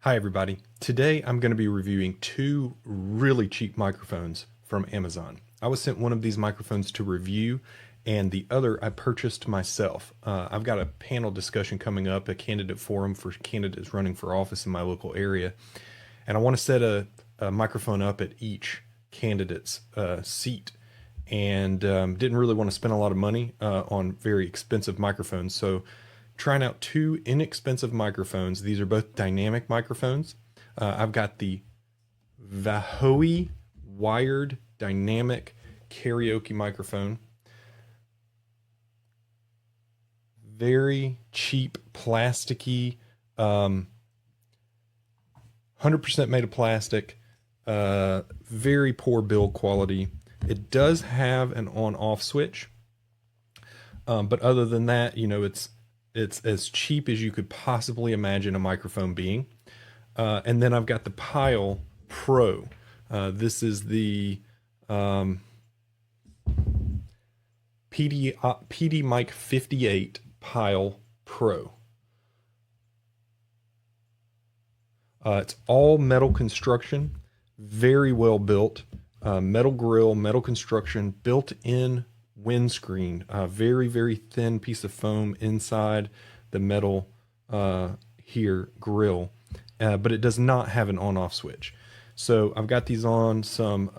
Hi everybody. Today I'm going to be reviewing two really cheap microphones from Amazon. I was sent one of these microphones to review and the other I purchased myself. I've got a panel discussion coming up, a candidate forum for candidates running for office in my local area. And I want to set a microphone up at each candidate's seat and didn't really want to spend a lot of money on very expensive microphones. So trying out two inexpensive microphones. These are both dynamic microphones. I've got the Vahoe wired dynamic karaoke microphone. Very cheap, plasticky, 100% made of plastic, very poor build quality. It does have an on-off switch, but other than that, you know, it's as cheap as you could possibly imagine a microphone being. And then I've got the Pyle Pro. This is the PD Mic 58 Pyle Pro. It's all metal construction, very well built. Metal grill, metal construction, built-in windscreen, very, very thin piece of foam inside the metal here grill, but it does not have an on-off switch. So I've got these on some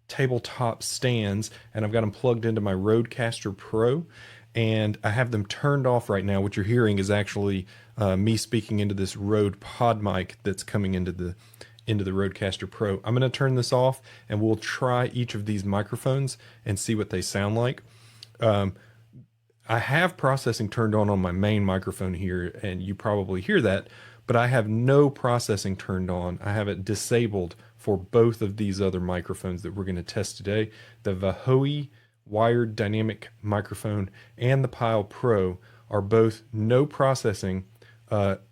tabletop stands, and I've got them plugged into my Rodecaster Pro, and I have them turned off right now. What you're hearing is actually me speaking into this Rode pod mic that's coming into the Rodecaster Pro. I'm going to turn this off and we'll try each of these microphones and see what they sound like. I have processing turned on my main microphone here, and you probably hear that, but I have no processing turned on. I have it disabled for both of these other microphones that we're going to test today. The Vahoe wired dynamic microphone and the Pyle Pro are both no processing.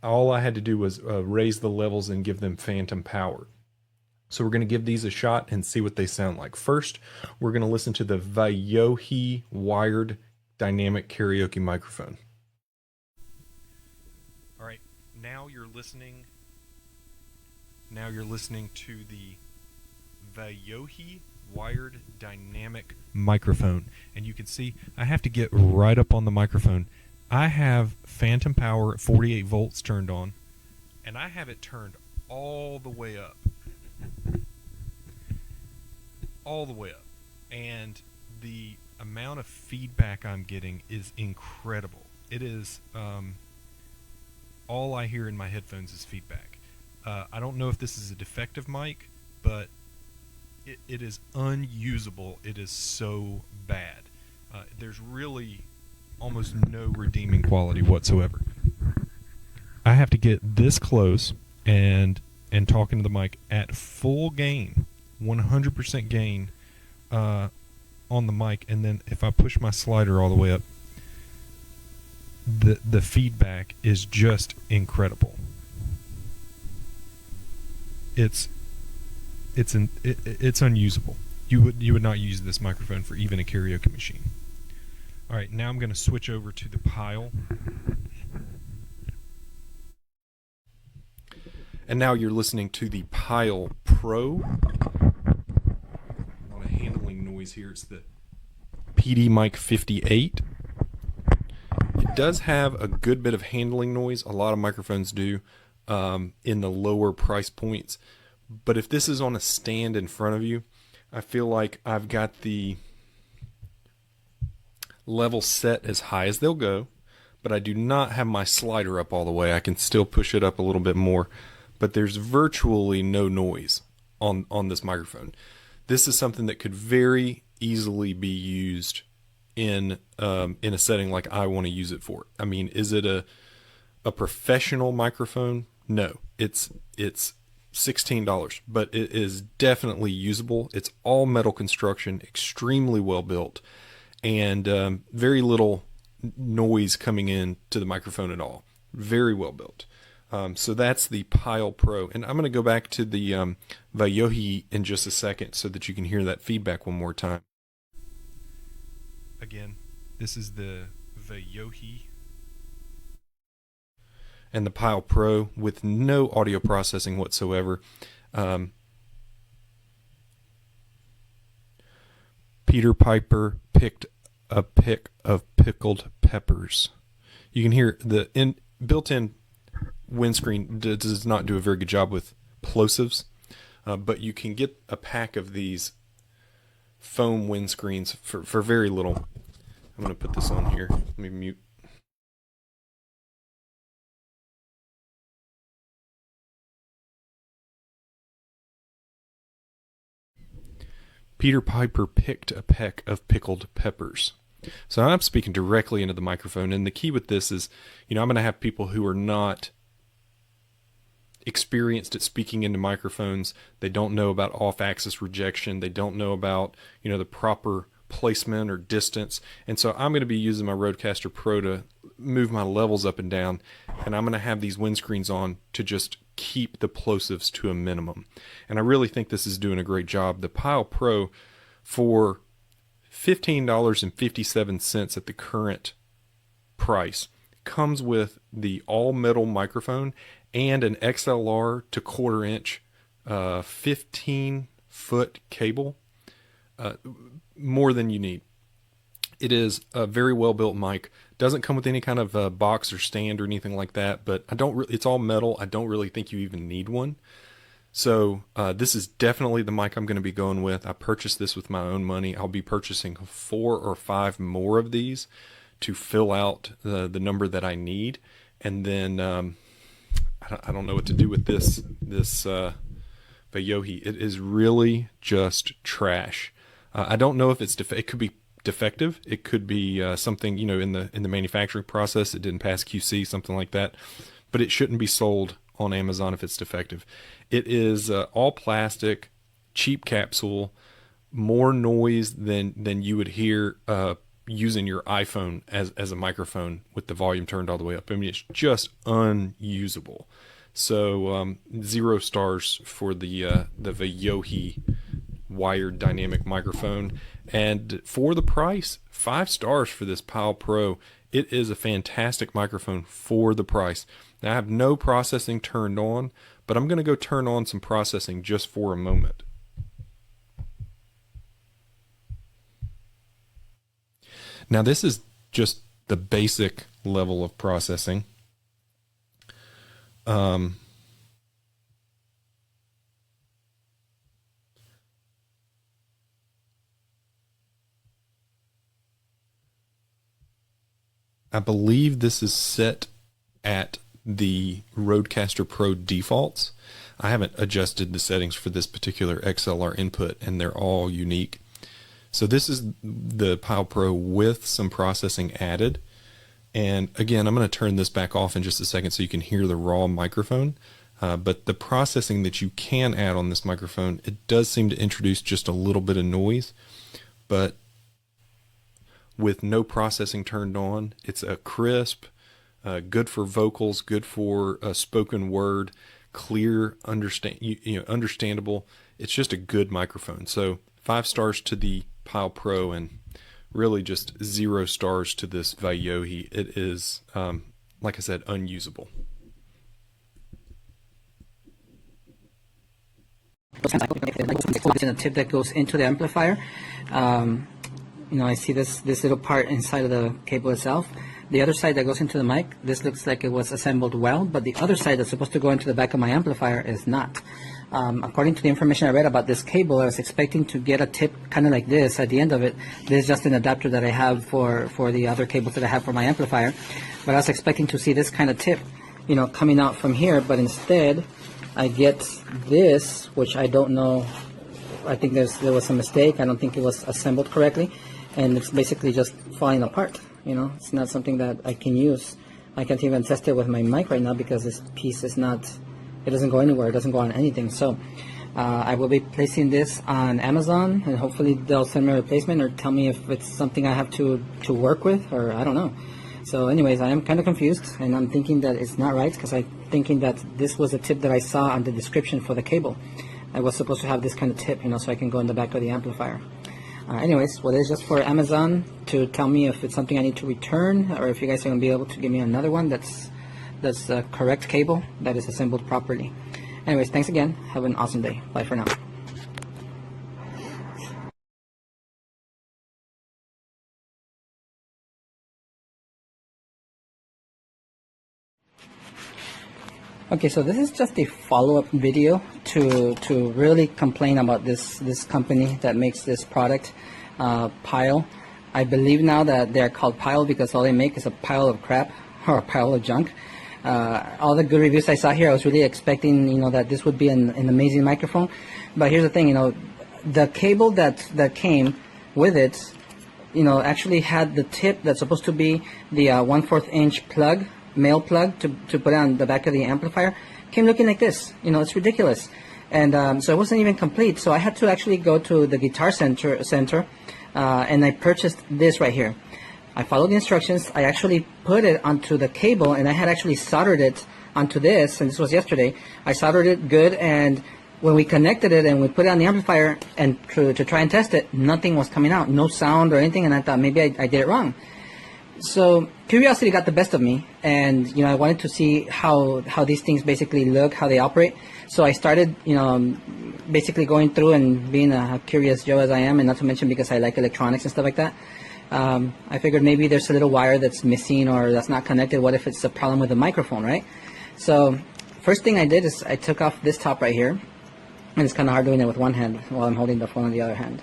All I had to do was raise the levels and give them phantom power. So we're going to give these a shot and see what they sound like. First, we're going to listen to the Vahoe wired dynamic karaoke microphone. All right, now you're listening to the Vahoe wired dynamic microphone, and you can see I have to get right up on the microphone. I have phantom power at 48 volts turned on, and I have it turned all the way up. All the way up. And the amount of feedback I'm getting is incredible. It is, all I hear in my headphones is feedback. I don't know if this is a defective mic, but it is unusable. It is so bad. There's really almost no redeeming quality whatsoever. I have to get this close and talking to the mic at full gain, 100% gain on the mic, and then if I push my slider all the way up, the feedback is just incredible. It's unusable. You would not use this microphone for even a karaoke machine. All right, now I'm going to switch over to the Pyle. And now you're listening to the Pyle Pro. A lot of handling noise here. It's the PD Mic 58. It does have a good bit of handling noise. A lot of microphones do in the lower price points. But if this is on a stand in front of you, I feel like I've got the level set as high as they'll go, but I do not have my slider up all the way. I can still push it up a little bit more, but there's virtually no noise on this microphone. This is something that could very easily be used in a setting like I want to use it for. I mean, is it a professional microphone? No, it's $16, but it is definitely usable. It's all metal construction, extremely well built, and very little noise coming in to the microphone at all. Very well built. So that's the Pyle Pro. And I'm going to go back to the Vahoe in just a second so that you can hear that feedback one more time. Again, this is the Vahoe. and the Pyle Pro with no audio processing whatsoever. Peter Piper picked a pick of pickled peppers. You can hear the built-in windscreen does not do a very good job with plosives, but you can get a pack of these foam windscreens for very little. I'm going to put this on here. Let me mute. Peter Piper picked a peck of pickled peppers. So I'm speaking directly into the microphone, and the key with this is, I'm going to have people who are not experienced at speaking into microphones. They don't know about off-axis rejection. They don't know about, the proper placement or distance. And so I'm going to be using my Rodecaster Pro to move my levels up and down, and I'm going to have these windscreens on to just keep the plosives to a minimum. And I really think this is doing a great job. The Pyle Pro, for $15.57 at the current price, comes with the all-metal microphone and an XLR to quarter-inch 15-foot cable. More than you need. It is a very well-built mic. Doesn't come with any kind of box or stand or anything like that, but it's all metal. I don't really think you even need one. So this is definitely the mic I'm going to be going with. I purchased this with my own money. I'll be purchasing 4 or 5 more of these to fill out the number that I need. And then I don't know what to do with this Vayohi. It is really just trash. I don't know if it could be defective. It could be something, in the manufacturing process. It didn't pass QC, something like that. But it shouldn't be sold on Amazon if it's defective. It is all plastic, cheap capsule, more noise than you would hear using your iPhone as a microphone with the volume turned all the way up. I mean, it's just unusable. So 0 stars for the Vayohi wired dynamic microphone, and for the price, 5 stars for this Pyle Pro. It is a fantastic microphone for the price. Now, I have no processing turned on, but I'm going to go turn on some processing just for a moment. Now, this is just the basic level of processing. I believe this is set at the Rodecaster Pro defaults. I haven't adjusted the settings for this particular XLR input, and they're all unique. So this is the Pyle Pro with some processing added. And again, I'm going to turn this back off in just a second so you can hear the raw microphone. But the processing that you can add on this microphone, it does seem to introduce just a little bit of noise. But with no processing turned on, it's a crisp, good for vocals, good for spoken word, clear, understandable. It's just a good microphone. So 5 stars to the Pyle Pro, and really just 0 stars to this Vayohi. It is, like I said, unusable. A tip that goes into the amplifier. I see this little part inside of the cable itself. The other side that goes into the mic, this looks like it was assembled well, but the other side that's supposed to go into the back of my amplifier is not. According to the information I read about this cable, I was expecting to get a tip kind of like this at the end of it. This is just an adapter that I have for the other cables that I have for my amplifier. But I was expecting to see this kind of tip, coming out from here, but instead I get this, which I don't know. I think there was a mistake. I don't think it was assembled correctly, and it's basically just falling apart. It's not something that I can use. I can't even test it with my mic right now because this piece is not, it doesn't go anywhere. It doesn't go on anything. So I will be placing this on Amazon, and hopefully they'll send me a replacement or tell me if it's something I have to work with, or I don't know. So anyways, I am kind of confused, and I'm thinking that it's not right because I'm thinking that this was a tip that I saw on the description for the cable. I was supposed to have this kind of tip, so I can go in the back of the amplifier. Anyways, well, it's just for Amazon to tell me if it's something I need to return, or if you guys are going to be able to give me another one that's that's the correct cable that is assembled properly. Anyways, thanks again. Have an awesome day. Bye for now. Okay, so this is just a follow-up video to really complain about this company that makes this product, Pyle. I believe now that they're called Pyle because all they make is a pile of crap or a pile of junk. All the good reviews I saw here, I was really expecting, that this would be an amazing microphone. But here's the thing, the cable that came with it, actually had the tip that's supposed to be the 1/4 inch plug, male plug to put on the back of the amplifier, came looking like this. It's ridiculous. And so it wasn't even complete. So I had to actually go to the Guitar Center, and I purchased this right here. I followed the instructions. I actually put it onto the cable, and I had actually soldered it onto this, and this was yesterday. I soldered it good, and when we connected it and we put it on the amplifier and to try and test it, nothing was coming out, no sound or anything, and I thought maybe I did it wrong. So curiosity got the best of me, and I wanted to see how these things basically look, how they operate. So I started basically going through and being a curious Joe as I am, and not to mention because I like electronics and stuff like that. I figured maybe there's a little wire that's missing or that's not connected. What if it's a problem with the microphone, right? So first thing I did is I took off this top right here, and it's kind of hard doing it with one hand while I'm holding the phone in the other hand.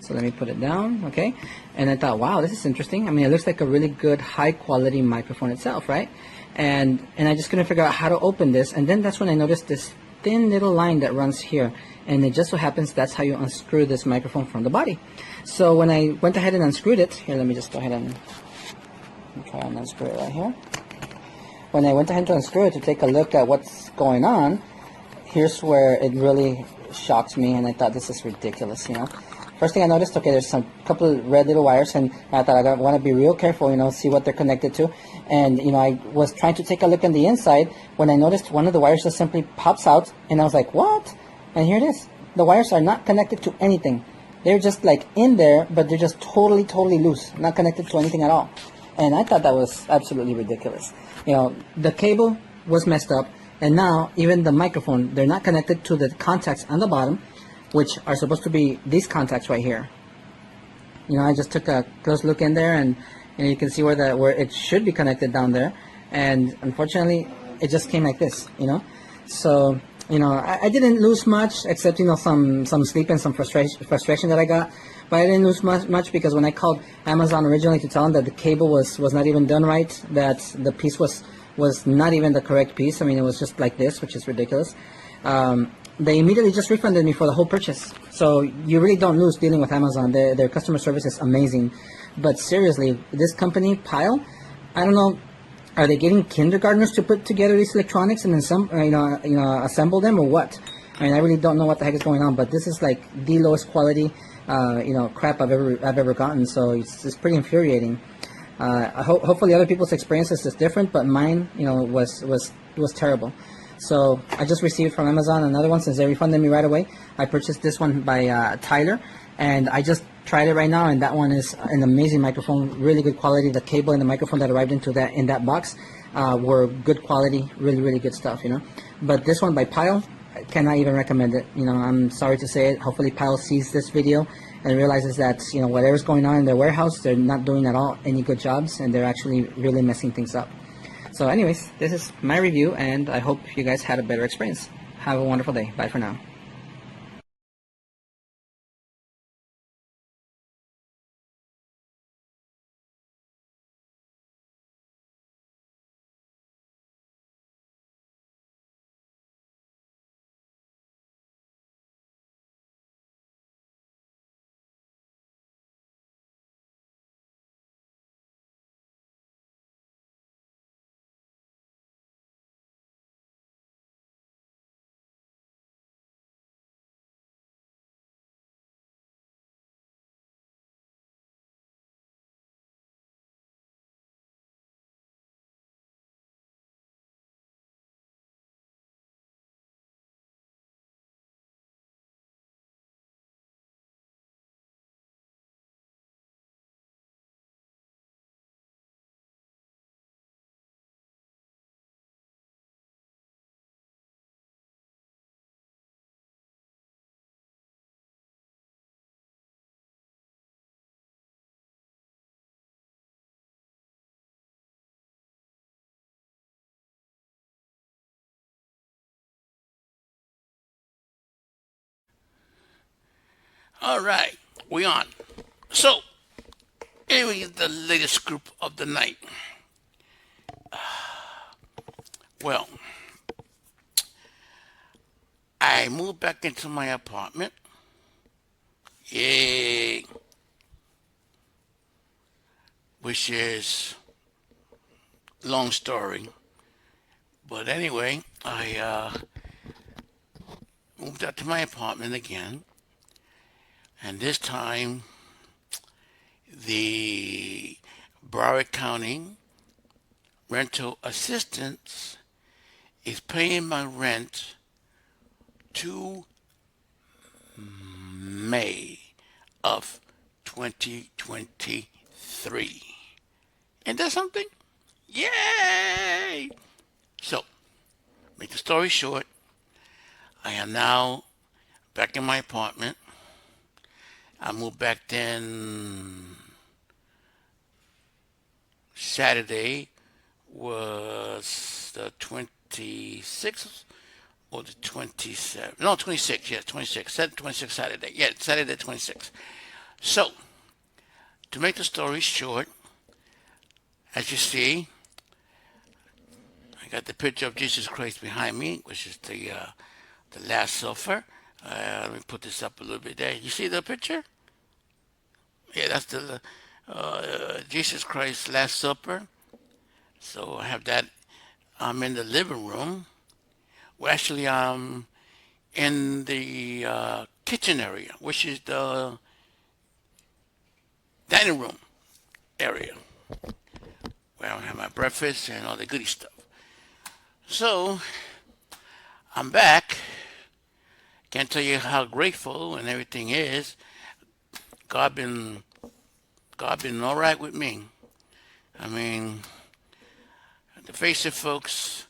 So let me put it down, okay? And I thought, wow, this is interesting. I mean, it looks like a really good, high-quality microphone itself, right? And I just couldn't figure out how to open this. And then that's when I noticed this thin little line that runs here. And it just so happens that's how you unscrew this microphone from the body. So when I went ahead and unscrewed it, here, let me just go ahead and try and unscrew it right here. When I went ahead to unscrew it to take a look at what's going on, here's where it really shocked me, and I thought, this is ridiculous, First thing I noticed, okay, there's some couple of red little wires, and I thought I want to be real careful, see what they're connected to. And, I was trying to take a look on the inside when I noticed one of the wires just simply pops out, and I was like, what? And here it is. The wires are not connected to anything. They're just like in there, but they're just totally, totally loose, not connected to anything at all. And I thought that was absolutely ridiculous. The cable was messed up, and now even the microphone, they're not connected to the contacts on the bottom, which are supposed to be these contacts right here. I just took a close look in there, and you can see where it should be connected down there, and unfortunately it just came like this. So I didn't lose much, except some sleep and some frustration that I got, but I didn't lose much because when I called Amazon originally to tell them that the cable was not even done right, that the piece was not even the correct piece. I mean, it was just like this, which is ridiculous. They immediately just refunded me for the whole purchase. So you really don't lose dealing with Amazon. Their customer service is amazing. But seriously, this company, Pyle, I don't know, are they getting kindergartners to put together these electronics and then assemble them, or what? I mean, I really don't know what the heck is going on. But this is like the lowest quality, crap I've ever gotten. So it's pretty infuriating. Hopefully other people's experiences is different, but mine, was terrible. So I just received from Amazon another one since they refunded me right away. I purchased this one by Tyler, and I just tried it right now, and that one is an amazing microphone, really good quality. The cable and the microphone that arrived in that box were good quality, really, really good stuff, But this one by Pyle, I cannot even recommend it. I'm sorry to say it. Hopefully Pyle sees this video and realizes that, whatever's going on in their warehouse, they're not doing at all any good jobs, and they're actually really messing things up. So anyways, this is my review, and I hope you guys had a better experience. Have a wonderful day. Bye for now. All right, we on. So, anyway, the latest group of the night. Well, I moved back into my apartment. Yay. Which is long story. But anyway, I moved out to my apartment again. And this time, the Broward County rental assistance is paying my rent to May of 2023. Ain't that something? Yay! So, make the story short, I am now back in my apartment. I moved back then Saturday was the 26th or the 27th. No, 26th. Yeah, 26th. Said 26th Saturday. Yeah, Saturday 26th. So, to make the story short, as you see, I got the picture of Jesus Christ behind me, which is the Last Supper. Let me put this up a little bit there. You see the picture? Yeah, that's the Jesus Christ Last Supper. So I have that. I'm in the living room. Well, actually, I'm in the kitchen area, which is the dining room area, where I have my breakfast and all the goody stuff. So I'm back. Can't tell you how grateful and everything is. God been God been all right with me. I mean, to face it, folks,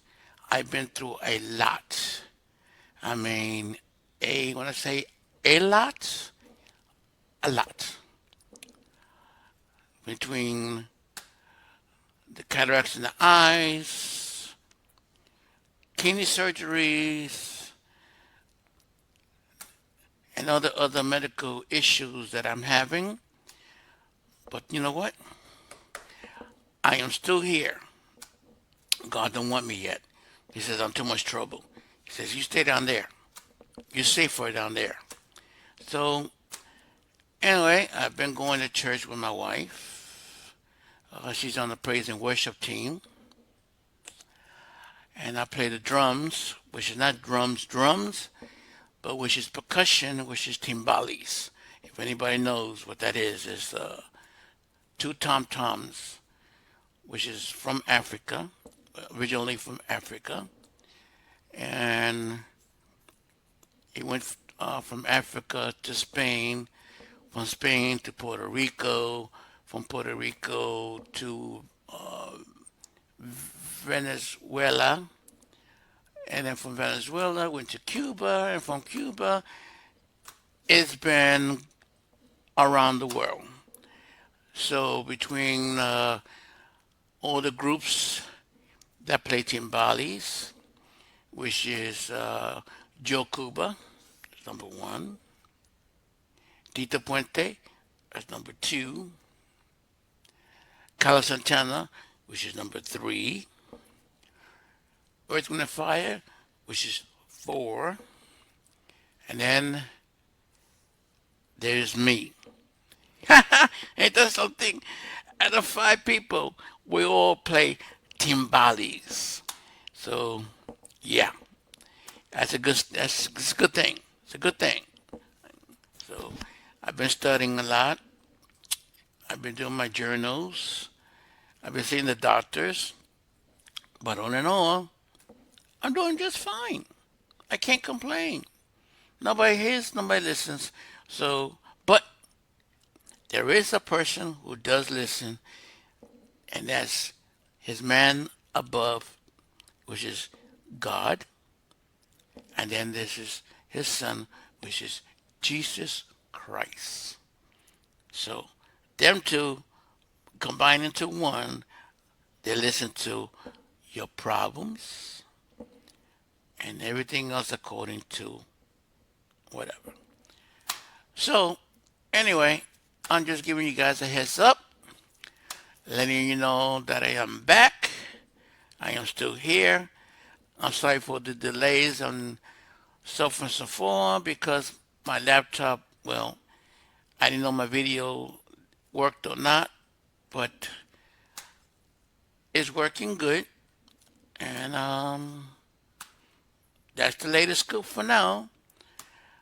I've been through a lot. I mean, when I say a lot between the cataracts in the eyes, kidney surgeries, and other medical issues that I'm having. But you know what? I am still here. God don't want me yet. He says I'm too much trouble. He says you stay down there. You're safer down there. So anyway, I've been going to church with my wife. She's on the praise and worship team, and I play the drums, which is not drums, but which is percussion, which is timbales. If anybody knows what that is, it's two tom toms, which is from Africa, originally from Africa, and it went from Africa to Spain, from Spain to Puerto Rico, from Puerto Rico to Venezuela, and then from Venezuela went to Cuba, and from Cuba it's been around the world. So between all the groups that play timbales, which is Joe Cuba, number one, Tito Puente, that's number two, Carlos Santana, which is number three, Earth, Wind, and Fire, which is four, and then there's me. Ain't that something? Out of five people, we all play timbales. So, yeah, that's a good thing. It's a good thing. So, I've been studying a lot. I've been doing my journals. I've been seeing the doctors. But all in all, I'm doing just fine. I can't complain. Nobody hears, nobody listens. So, but there is a person who does listen, and that's his man above, which is God. And then this is his son, which is Jesus Christ. So, them two combine into one. They listen to your problems and everything else according to whatever. So, anyway, I'm just giving you guys a heads up, letting you know that I am back. I am still here. I'm sorry for the delays on so and so forth because my laptop, well, I didn't know my video worked or not, but it's working good. And that's the latest scoop for now.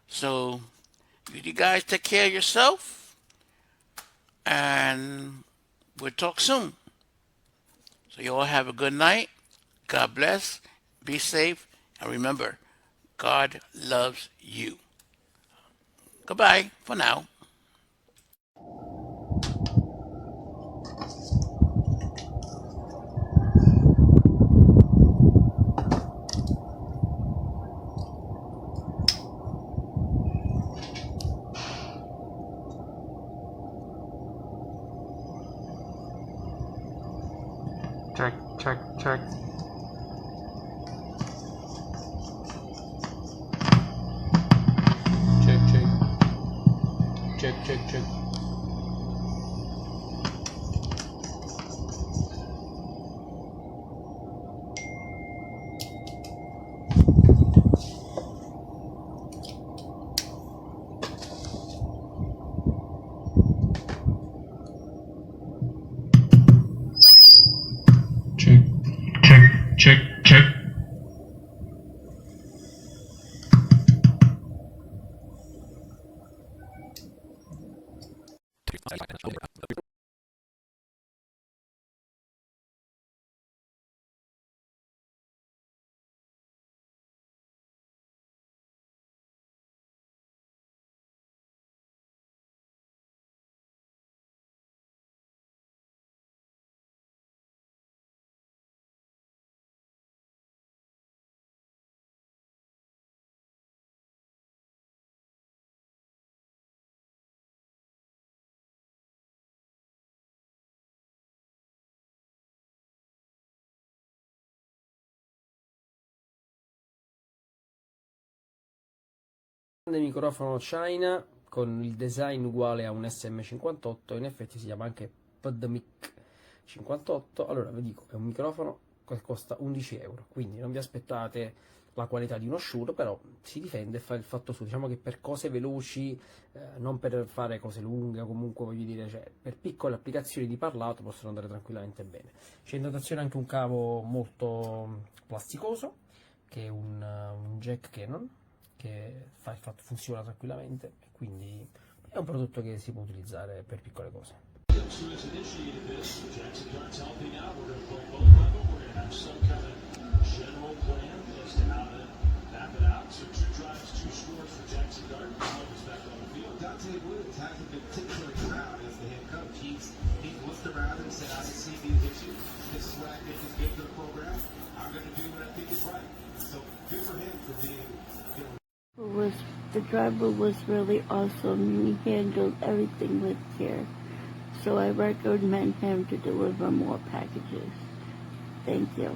So you guys take care of yourself, and we'll talk soon. So you all have a good night. God bless. Be safe. And remember, God loves you. Goodbye for now. Check, check, check. Check, check. Check, check, check. Check, check, check, check. Microfono China con il design uguale a un SM58, in effetti si chiama anche PodMic 58. Allora vi dico, è un microfono che costa 11 euro, quindi non vi aspettate la qualità di uno Shure, però si difende e fa il fatto suo. Diciamo che per cose veloci, non per fare cose lunghe, o comunque voglio dire, cioè, per piccole applicazioni di parlato possono andare tranquillamente bene. C'è in dotazione anche un cavo molto plasticoso, che è un jack Canon, che funziona tranquillamente, e quindi è un prodotto che si può utilizzare per piccole cose. The driver was really awesome. He handled everything with care. So I recommend him to deliver more packages. Thank you.